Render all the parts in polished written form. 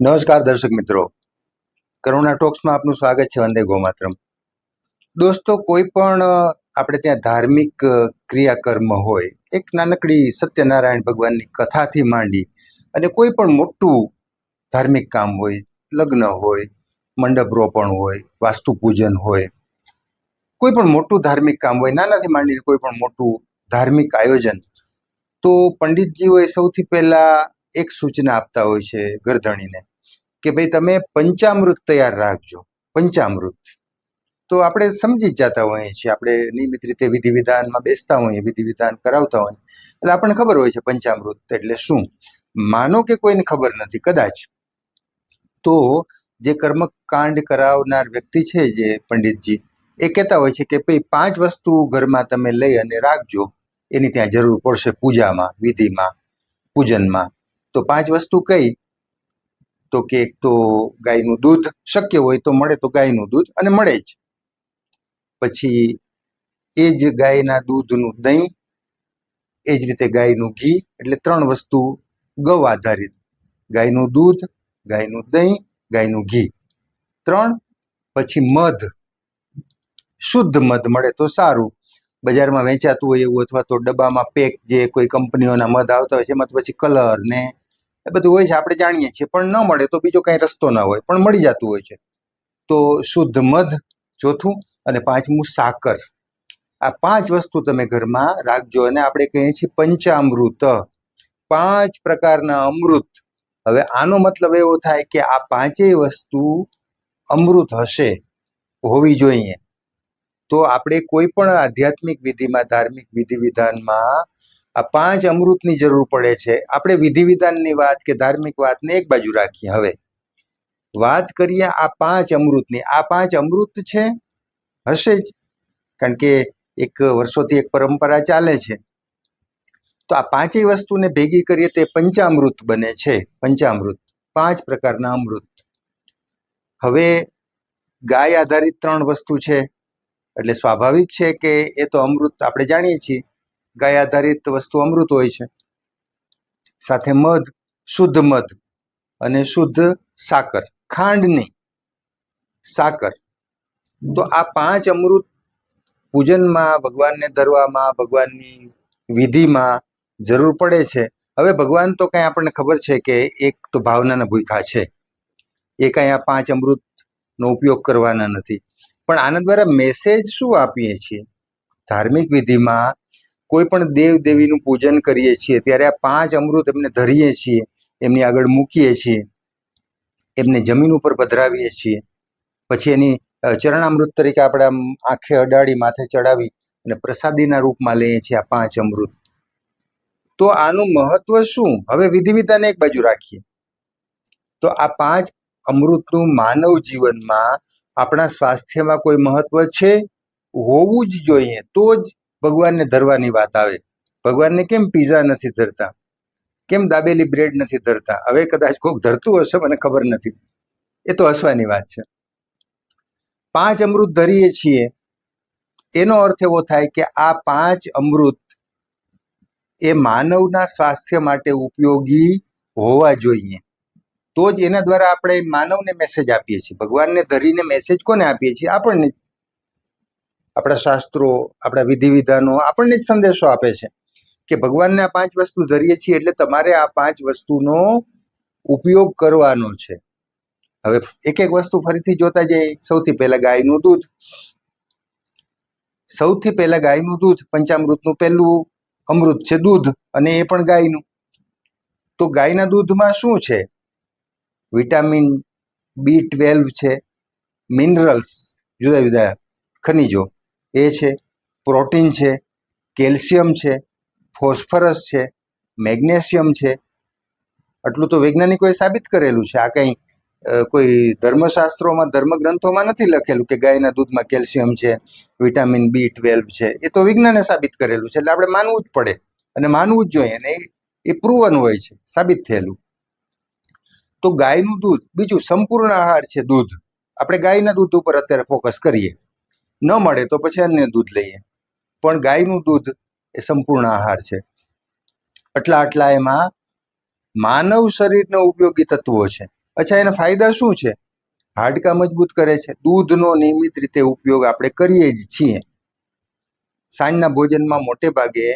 નમસ્કાર દર્શક મિત્રો, કરુણા ટોક્સમાં આપનું સ્વાગત છે. વંદે ગોમાતરમ. દોસ્તો, કોઈ પણ આપણે ત્યાં ધાર્મિક ક્રિયાકર્મ હોય, એક નાનકડી સત્યનારાયણ ભગવાનની કથાથી માંડી અને કોઈ પણ મોટું ધાર્મિક કામ હોય, લગ્ન હોય, મંડપ રોપણ હોય, વાસ્તુ પૂજન હોય, કોઈ પણ મોટું ધાર્મિક કામ હોય, નાનાથી માંડીને કોઈ પણ મોટું ધાર્મિક આયોજન, તો પંડિતજીઓએ સૌથી પહેલા એક સૂચના આપતા હોય છે ગરધણીને કે ભાઈ તમે પંચામૃત તૈયાર રાખજો. પંચામૃત તો આપણે સમજી જ જતા હોઈએ છીએ, આપણે નિયમિત રીતે વિધિ વિધાનમાં બેસતા હોઈએ, વિધિ વિધાન કરાવતા હોઈએ એટલે આપણને ખબર હોય છે પંચામૃત એટલે શું. માનો કે કોઈને ખબર નથી કદાચ, તો જે કર્મકાંડ કરાવનાર વ્યક્તિ છે, જે પંડિતજી, એ કહેતા હોય છે કે ભાઈ 5 વસ્તુ ઘરમાં તમે લઈ અને રાખજો, એની ત્યાં જરૂર પડશે પૂજામાં, વિધિમાં, પૂજનમાં. તો 5 વસ્તુ કઈ? તો કે એક તો ગાયનું દૂધ, શક્ય હોય તો મળે તો ગાયનું દૂધ, અને મળે જ. પછી એ જ ગાયના દૂધનું દહીં, એ જ રીતે ગાયનું ઘી, એટલે 3 વસ્તુ ગૌ આધારિત: ગાયનું દૂધ, ગાયનું દહીં, ગાયનું ઘી, 3. પછી મધ, શુદ્ધ મધ મળે તો સારું, બજારમાં વેચાતું હોય એવું, અથવા તો ડબ્બામાં પેક જે કોઈ કંપનીઓના મધ આવતા હોય છે એમાં તો પછી કલર ને એ બધું હોય છે, આપણે જાણીએ છીએ. પણ ન મળે તો બીજો કાંઈ રસ્તો ના હોય, પણ મળી જતું હોય છે, તો શુદ્ધ મધ ચોથું, અને 5મું સાકર. આ 5 વસ્તુ તમે ઘરમાં રાખજો. અને આપણે કહીએ છીએ પંચામૃત, 5 પ્રકારના અમૃત. હવે આનો મતલબ એવો થાય કે આ 5 વસ્તુ અમૃત હશે, હોવી જોઈએ. તો આપણે કોઈ પણ આધ્યાત્મિક વિધિમાં, ધાર્મિક વિધિ વિધાનમાં આ 5 અમૃતની જરૂર પડે છે. આપણે વિધિ વિધાનની વાત કે ધાર્મિક વાતને એક બાજુ રાખીએ, હવે વાત કરીએ આ 5 અમૃતની. આ 5 અમૃત છે, હશે જ, કારણ કે એક વર્ષોથી એક પરંપરા ચાલે છે. તો આ 5 વસ્તુને ભેગી કરીએ તે પંચામૃત બને છે. પંચામૃત, 5 પ્રકારના અમૃત. હવે ગાય આધારિત 3 વસ્તુ છે, એટલે સ્વાભાવિક છે કે એ તો અમૃત, આપણે જાણીએ છીએ ગાય આધારિત વસ્તુ અમૃત હોય છે. સાથે મધ, શુદ્ધ મધ, અને શુદ્ધ સાકર, ખાંડની સાકર. તો આ 5 અમૃત પૂજનમાં, ભગવાનને ધરવામાં, ભગવાનની વિધિમાં જરૂર પડે છે. હવે ભગવાન તો કાંઈ આપણને ખબર છે કે એક તો ભાવનાના ભૂખ્યા છે, એ કાંઈ આ 5 અમૃતનો ઉપયોગ કરવાના નથી. પણ આના દ્વારા મેસેજ શું આપીએ છીએ? ધાર્મિક વિધિમાં કોઈ પણ દેવ દેવીનું પૂજન કરીએ છીએ ત્યારે આ 5 અમૃત એમને ધરીએ છીએ, એમની આગળ મૂકીએ છીએ, એમને જમીન ઉપર પધરાવીએ છીએ, પછી એની ચરણામૃત તરીકે આપણે આમ આંખે અડાડી, માથે ચડાવી અને પ્રસાદીના રૂપમાં લઈએ છીએ આ 5 અમૃત. તો આનું મહત્વ શું? હવે વિધિ વિધાન એક બાજુ રાખીએ, તો આ 5 અમૃતનું માનવ જીવનમાં, આપણા સ્વાસ્થ્યમાં કોઈ મહત્વ છે? હોવું જ જોઈએ, તો જ ભગવાનને ધરવાની વાત આવે. ભગવાનને કેમ પીઝા નથી ધરતા, કેમ દાબેલી બ્રેડ નથી ધરતા? હવે કદાચ કોઈક ધરતું હશે, મને ખબર નથી, એ તો હસવાની વાત છે. 5 અમૃત ધરીએ છીએ, એનો અર્થ એવો થાય કે આ 5 અમૃત એ માનવના સ્વાસ્થ્ય માટે ઉપયોગી હોવા જોઈએ. તો જ એના દ્વારા આપણે માનવને મેસેજ આપીએ છીએ. ભગવાનને ધરીને મેસેજ કોને આપીએ છીએ? આપણને. આપણા શાસ્ત્રો, આપણા વિધિ વિધાનો આપણને જ સંદેશો આપે છે કે ભગવાનને આ 5 વસ્તુ ધરીએ છીએ એટલે તમારે આ 5 વસ્તુનો ઉપયોગ કરવાનો છે. હવે એક એક વસ્તુ ફરીથી જોતા જઈએ. સૌથી પહેલા ગાયનું દૂધ. સૌથી પહેલા ગાયનું દૂધ, પંચામૃતનું પહેલું અમૃત છે દૂધ, અને એ પણ ગાયનું. તો ગાયના દૂધમાં શું છે? વિટામિન B12 છે, મિનરલ્સ, જુદા જુદા ખનિજો એ છે, પ્રોટીન છે, કેલ્શિયમ છે, ફોસ્ફરસ છે, મેગ્નેશિયમ છે. આટલું તો વૈજ્ઞાનિકોએ સાબિત કરેલું છે. આ કંઈ કોઈ ધર્મશાસ્ત્રોમાં, ધર્મગ્રંથોમાં નથી લખેલું કે ગાયના દૂધમાં કેલ્શિયમ છે, વિટામિન B12 છે. એ તો વિજ્ઞાને સાબિત કરેલું છે, એટલે આપણે માનવું જ પડે અને માનવું જ જોઈએ. અને એ પ્રૂવન હોય છે, સાબિત થયેલું. તો ગાયનું દૂધ. બીજું સંપૂર્ણ આહાર છે દૂધ. આપણે ગાયના દૂધ ઉપર અત્યારે ફોકસ કરીએ, ન મળે તો પછી અન્ય દૂધ લઈએ, પણ ગાયનું દૂધ એ સંપૂર્ણ આહાર છે. આટલા એમાં માનવ શરીરને ઉપયોગી તત્વો છે. અચ્છા, એના ફાયદા શું છે? હાડકાં મજબૂત કરે છે. દૂધનો નિયમિત રીતે ઉપયોગ આપણે કરીએ જ છીએ. સાંજના ભોજનમાં મોટે ભાગે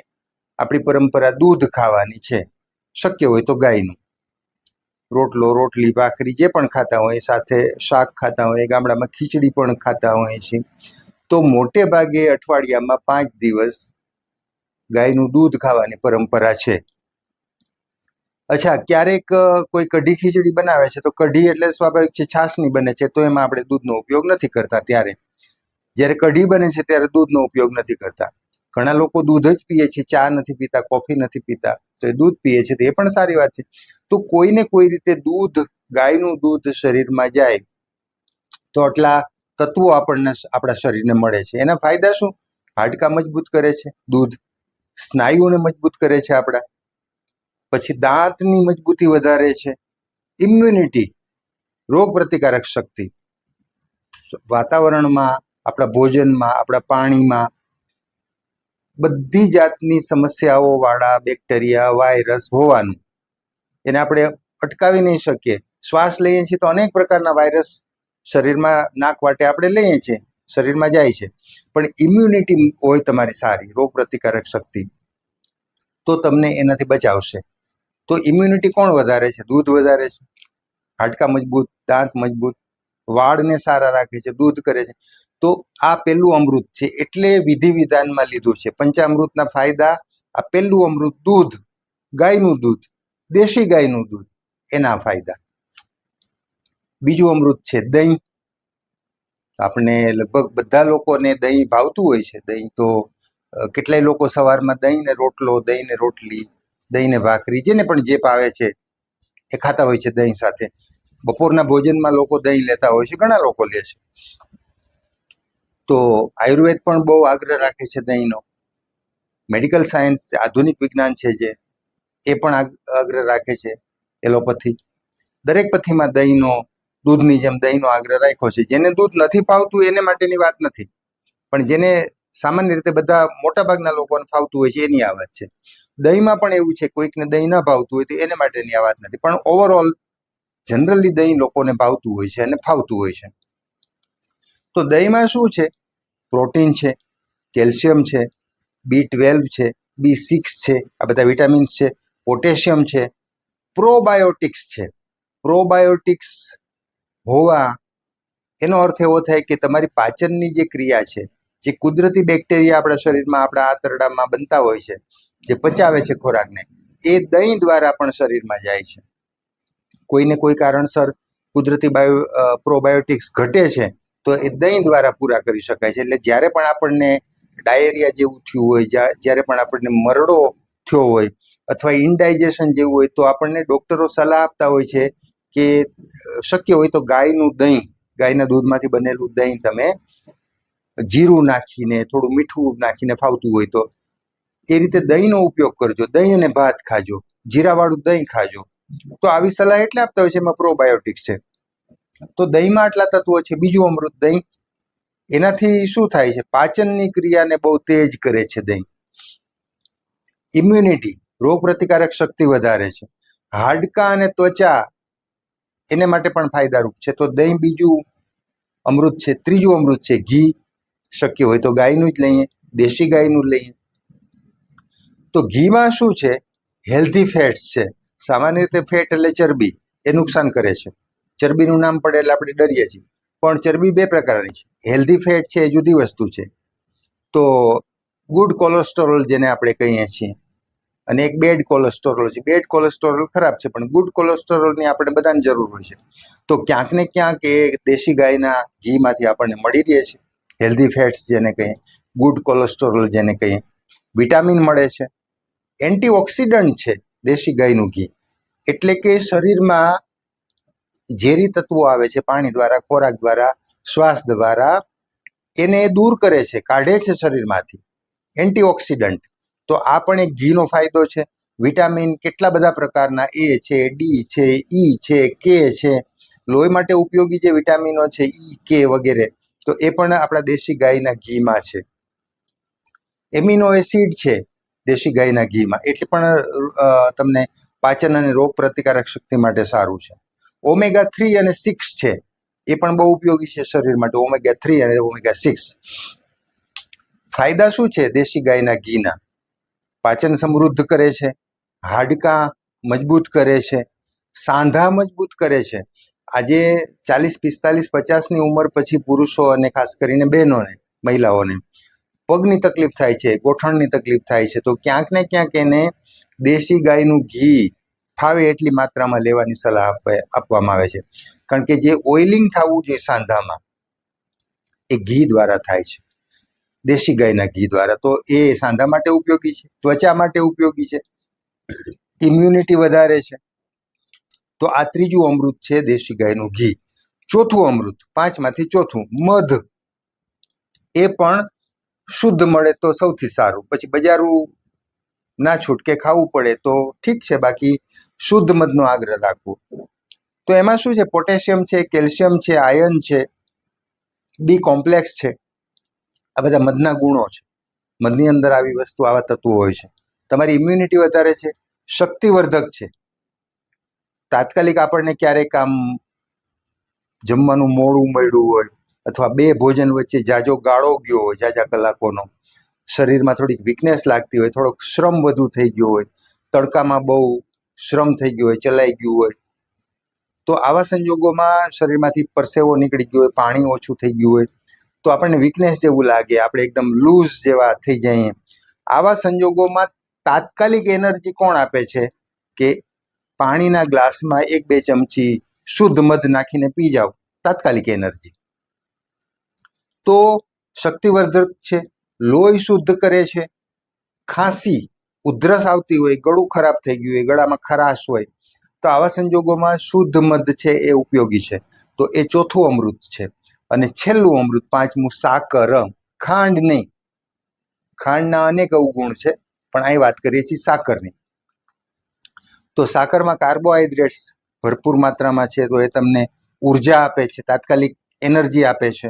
આપણી પરંપરા દૂધ ખાવાની છે, શક્ય હોય તો ગાયનું. રોટલો, રોટલી, ભાખરી જે પણ ખાતા હોય, સાથે શાક ખાતા હોય, ગામડામાં ખીચડી પણ ખાતા હોય છે. તો મોટે ભાગે અઠવાડિયામાં 5 દિવસ ગાયનું દૂધ ખાવાની પરંપરા છે. અચ્છા, ક્યારેક કોઈ કઢી ખીચડી બનાવે છે, તો કઢી એટલે સ્વાભાવિક છે છાશની બને છે, તો એમાં આપણે દૂધનો ઉપયોગ નથી કરતા. જ્યારે કઢી બને છે ત્યારે દૂધનો ઉપયોગ નથી કરતા. ઘણા લોકો દૂધ જ પીએ છે, ચા નથી પીતા, કોફી નથી પીતા, તો એ દૂધ પીએ છે, તો એ પણ સારી વાત છે. તો કોઈને કોઈ રીતે દૂધ, ગાયનું દૂધ શરીરમાં જાય તો આટલા તત્વો આપણને આપણા શરીરને મળે છે. એના ફાયદા શું? હાડકાં મજબૂત કરે છે દૂધ, સ્નાયુઓને મજબૂત કરે છે આપણા, પછી દાંતની મજબૂતી વધારે છે, ઇમ્યુનિટી, રોગ પ્રતિકારક શક્તિ, વાતાવરણમાં, આપણા ભોજનમાં, આપણા પાણીમાં બધી જાતની સમસ્યાઓ વાળા બેક્ટેરિયા, વાયરસ હોવાનું, એને આપણે અટકાવી નહીં શકીએ. શ્વાસ લઈએ છીએ તો અનેક પ્રકારના વાયરસ શરીરમાં નાક વાટે આપણે લઈએ છીએ, શરીરમાં જાય છે. પણ ઇમ્યુનિટી હોય તમારી સારી, રોગ પ્રતિકારક શક્તિ, તો તમને એનાથી બચાવશે. તો ઇમ્યુનિટી કોણ વધારે છે? દૂધ વધારે છે. હાડકાં મજબૂત, દાંત મજબૂત, વાળને સારા રાખે છે, દૂધ કરે છે. તો આ પહેલું અમૃત છે, એટલે વિધિ વિધાનમાં લીધું છે. પંચામૃતના ફાયદા, આ પહેલું અમૃત દૂધ, ગાયનું દૂધ, દેશી ગાયનું દૂધ, એના ફાયદા. બીજું અમૃત છે દહીં. આપણે લગભગ બધા લોકોને દહીં ભાવતું હોય છે. દહીં તો કેટલાય લોકો સવારમાં દહીં ને રોટલો, દહીં ને રોટલી, દહીં ને ભાખરી, જેને પણ જે ભાવે છે એ ખાતા હોય છે દહીં સાથે. બપોરના ભોજનમાં લોકો દહીં લેતા હોય છે, ઘણા લોકો લે છે. તો આયુર્વેદ પણ બહુ આગ્રહ રાખે છે દહીંનો. મેડિકલ સાયન્સ, આધુનિક વિજ્ઞાન છે જે, એ પણ આગ્રહ રાખે છે. એલોપેથી, દરેક પથ્થીમાં દહીંનો, દૂધની જેમ દહીંનો આગ્રહ રાખ્યો છે. જેને દૂધ નથી ભાવતું એને માટેની વાત નથી, પણ જેને સામાન્ય રીતે બધા મોટાભાગના લોકોને ફાવતું હોય છે એની આ વાત છે. દહીંમાં પણ એવું છે, કોઈકને દહીં ન ભાવતું હોય તો એને માટેની આ વાત નથી, પણ ઓવરઓલ જનરલી દહીં લોકોને ભાવતું હોય છે અને ફાવતું હોય છે. તો દહીંમાં શું છે? પ્રોટીન છે, કેલ્શિયમ છે, B12 છે, B6 છે, આ બધા વિટામિન્સ છે, પોટેશિયમ છે, પ્રોબાયોટિક્સ છે. પ્રોબાયોટિક્સ હોવા એનો અર્થ એવો થાય કે તમારી પાચનની જે ક્રિયા છે, જે કુદરતી બેક્ટેરિયા આપણા શરીરમાં, આપણા આંતરડામાં બનતા હોય છે, જે પચાવે છે ખોરાકને, એ દહીં દ્વારા પણ શરીરમાં જાય છે. કોઈને કોઈ કારણસર કુદરતી પ્રોબાયોટિક્સ ઘટે છે, તો એ દહીં દ્વારા પૂરા કરી શકાય છે. એટલે જ્યારે પણ આપણને ડાયેરિયા જેવું થયું હોય, જ્યારે પણ આપણને મરડો થયો હોય અથવા ઇનડાઇજેશન જેવું હોય, તો આપણને ડૉક્ટરો સલાહ આપતા હોય છે કે શક્ય હોય તો ગાયનું દહીં, ગાયના દૂધમાંથી બનેલું દહીં તમે જીરું નાખીને, થોડું મીઠું નાખીને ફાવતું હોય તો એ રીતે દહીંનો ઉપયોગ કરજો. દહીં અને ભાત ખાજો, જીરાવાળું દહીં ખાજો. તો આવી સલાહ એટલે આપતા હોય છે, એમાં પ્રોબાયોટિક્સ છે. તો દહીંમાં આટલા તત્વો છે. બીજું અમૃત દહીં, એનાથી શું થાય છે? પાચનની ક્રિયાને બહુ તેજ કરે છે દહીં. ઇમ્યુનિટી, રોગ પ્રતિકારક શક્તિ વધારે છે. હાડકાં અને ત્વચા, એને માટે પણ ફાયદારૂપ છે. તો દહીં બીજું અમૃત છે. ત્રીજું અમૃત છે ઘી. શક્ય હોય તો ગાયનું જ લઈએ, દેશી ગાયનું લઈએ. તો ઘીમાં શું છે? હેલ્ધી ફેટ્સ છે. સામાન્ય રીતે ફેટ એટલે ચરબી, એ નુકસાન કરે છે. ચરબીનું નામ પડે એટલે આપણે ડરીએ છીએ, પણ ચરબી બે પ્રકારની છે. હેલ્ધી ફેટ છે એ જુદી વસ્તુ છે. તો ગુડ કોલેસ્ટ્રોલ જેને આપણે કહીએ છીએ, અને એક બેડ કોલેસ્ટ્રોલ છે. બેડ કોલેસ્ટ્રોલ ખરાબ છે, પણ ગુડ કોલેસ્ટ્રોલની આપણે બધાને જરૂર હોય છે. તો ક્યાંક ને ક્યાંક એ દેશી ગાયના ઘીમાંથી આપણને મળી રહે છે. હેલ્ધી ફેટ્સ જેને કહીએ, ગુડ કોલેસ્ટ્રોલ જેને કહીએ, વિટામિન મળે છે, એન્ટીઓક્સિડન્ટ છે દેશી ગાયનું ઘી. એટલે કે શરીરમાં ઝેરી તત્વો આવે છે પાણી દ્વારા, ખોરાક દ્વારા, શ્વાસ દ્વારા, એને દૂર કરે છે, કાઢે છે શરીરમાંથી, એન્ટીઓક્સિડન્ટ. તો આ પણ એક ઘીનો ફાયદો છે. વિટામિન કેટલા બધા પ્રકારના, એ છે, ડી છે, ઈ છે, કે છે, લોહી માટે ઉપયોગી જે વિટામિનો છે, ઈ, કે વગેરે, તો એ પણ આપણા દેશી ગાયના ઘીમાં છે. એમિનો એસિડ છે દેશી ગાયના ઘીમાં, એટલે પણ તમને પાચન અને રોગ પ્રતિકારક શક્તિ માટે સારું છે. ઓમેગા 3 અને 6 છે એ પણ બહુ ઉપયોગી છે શરીર માટે. ઓમેગા 3 અને ઓમેગા 6 ફાયદા શું છે દેશી ગાયના ઘીના? પાચન સમૃદ્ધ કરે છે, હાડકાં મજબૂત કરે છે, સાંધા મજબૂત કરે છે. આજે 40, 45, 50ની ઉંમર પછી પુરુષો અને ખાસ કરીને બહેનોને, મહિલાઓને પગની તકલીફ થાય છે, ગોઠણની તકલીફ થાય છે, તો ક્યાંક ને ક્યાંક એને દેશી ગાયનું ઘી ફાવે એટલી માત્રામાં લેવાની સલાહ આપવામાં આવે છે. કારણ કે જે ઓઇલિંગ થવું જોઈએ સાંધામાં એ ઘી દ્વારા થાય છે, દેશી ગાયના ઘી દ્વારા. તો એ સાંધા માટે ઉપયોગી છે, ત્વચા માટે ઉપયોગી છે, ઇમ્યુનિટી વધારે છે. તો આ ત્રીજું અમૃત છે દેશી ગાયનું ઘી. ચોથું અમૃત, 5માંથી ચોથું, મધ. એ પણ શુદ્ધ મળે તો સૌથી સારું. પછી બજારું ના છૂટકે ખાવું પડે તો ઠીક છે, બાકી શુદ્ધ મધનો આગ્રહ રાખવો. તો એમાં શું છે? પોટેશિયમ છે, કેલ્શિયમ છે, આયર્ન છે, બી કોમ્પ્લેક્સ છે. આ બધા મધના ગુણો છે. મધની અંદર આવી વસ્તુ, આવા તત્વો હોય છે. તમારી ઇમ્યુનિટી વધારે છે, શક્તિવર્ધક છે. તાત્કાલિક આપણને ક્યારેક આમ જમવાનું મોડું મળ્યું હોય અથવા બે ભોજન વચ્ચે જાજો ગાળો ગયો હોય, જાજા કલાકોનો, શરીરમાં થોડીક વીકનેસ લાગતી હોય, થોડોક શ્રમ વધુ થઈ ગયો હોય, તડકામાં બહુ શ્રમ થઈ ગયો હોય, ચલાઈ ગયું હોય, તો આવા સંજોગોમાં શરીરમાંથી પરસેવો નીકળી ગયો હોય, પાણી ઓછું થઈ ગયું હોય, તો આપણને વીકનેસ જેવું લાગે, આપણે એકદમ લૂઝ જેવા થઈ જઈએ. આવા સંજોગોમાં તાત્કાલિક એનર્જી કોણ આપે છે? કે પાણીના ગ્લાસમાં 1-2 ચમચી શુદ્ધ મધ નાખીને પી જાઓ, તાત્કાલિક એનર્જી. તો શક્તિવર્ધક છે, લોહી શુદ્ધ કરે છે. ખાંસી, ઉધરસ આવતી હોય, ગળું ખરાબ થઈ ગયું હોય, ગળામાં ખરાશ હોય, તો આવા સંજોગોમાં શુદ્ધ મધ છે એ ઉપયોગી છે. તો એ ચોથું અમૃત છે. અને છેલ્લું અમૃત, 5મું, સાકર. ખાંડ નહીં, ખાંડના અનેક અવગુણ છે, પણ અહીં વાત કરીએ છીએ સાકરની. તો સાકરમાં કાર્બોહાઈડ્રેટ્સ ભરપૂર માત્રામાં છે, તો એ તમને ઉર્જા આપે છે, તાત્કાલિક એનર્જી આપે છે,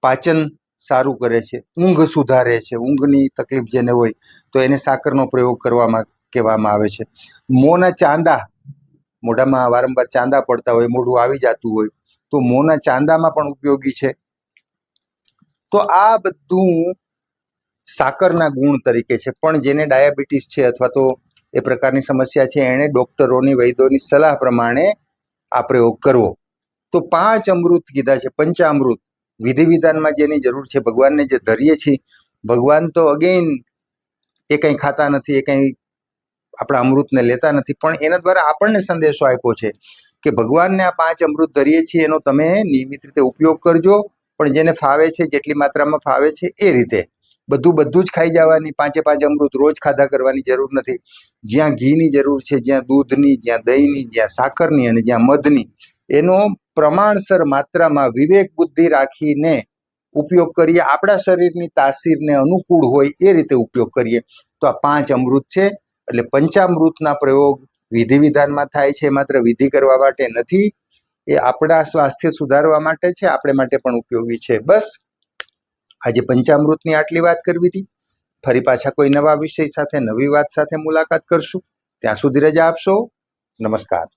પાચન સારું કરે છે, ઊંઘ સુધારે છે. ઊંઘની તકલીફ જેને હોય તો એને સાકરનો પ્રયોગ કહેવામાં આવે છે. મોંના ચાંદા, મોઢામાં વારંવાર ચાંદા પડતા હોય, મોઢું આવી જતું હોય, તો મોંના ચાંદામાં પણ ઉપયોગી છે. તો આ બધું સાકરના ગુણ તરીકે છે. પણ જેને ડાયાબિટીસ છે અથવા તો એ પ્રકારની સમસ્યા છે, એણે ડૉક્ટરોની, વૈદ્યોની સલાહ પ્રમાણે આ પ્રયોગ કરવો. તો 5 અમૃત કીધા છે, પંચામૃત. વિધિ વિધાનમાં જેની જરૂર છે, ભગવાનને જે ધરીએ છીએ, ભગવાન તો અગેન એ કંઈ ખાતા નથી, એ કંઈ આપણા અમૃતને લેતા નથી, પણ એના દ્વારા આપણને સંદેશો આપ્યો છે કે ભગવાનને આ 5 અમૃત ધરીએ છીએ, એનો તમે નિયમિત રીતે ઉપયોગ કરજો. પણ જેને ફાવે છે, જેટલી માત્રામાં ફાવે છે એ રીતે. બધું જ ખાઈ જવાની, 5 અમૃત રોજ ખાધા કરવાની જરૂર નથી. જ્યાં ઘીની જરૂર છે, જ્યાં દૂધની, જ્યાં દહીંની, જ્યાં સાકરની અને જ્યાં મધની, એનો પ્રમાણસર માત્રામાં વિવેક બુદ્ધિ રાખીને ઉપયોગ કરીએ. આપણા શરીરની તાસીરને અનુકૂળ હોય એ રીતે ઉપયોગ કરીએ તો આ 5 અમૃત છે. એટલે પંચામૃતના પ્રયોગ વિધિ વિધાનમાં થાય છે, માત્ર વિધિ કરવા માટે નથી, એ આપણા સ્વાસ્થ્ય સુધારવા માટે છે, આપણે માટે પણ ઉપયોગી છે. બસ આજે પંચામૃતની આટલી વાત કરવી હતી. ફરી પાછા કોઈ નવા વિષય સાથે, નવી વાત સાથે મુલાકાત કરશું. ત્યાં સુધી રજા આપશો. નમસ્કાર.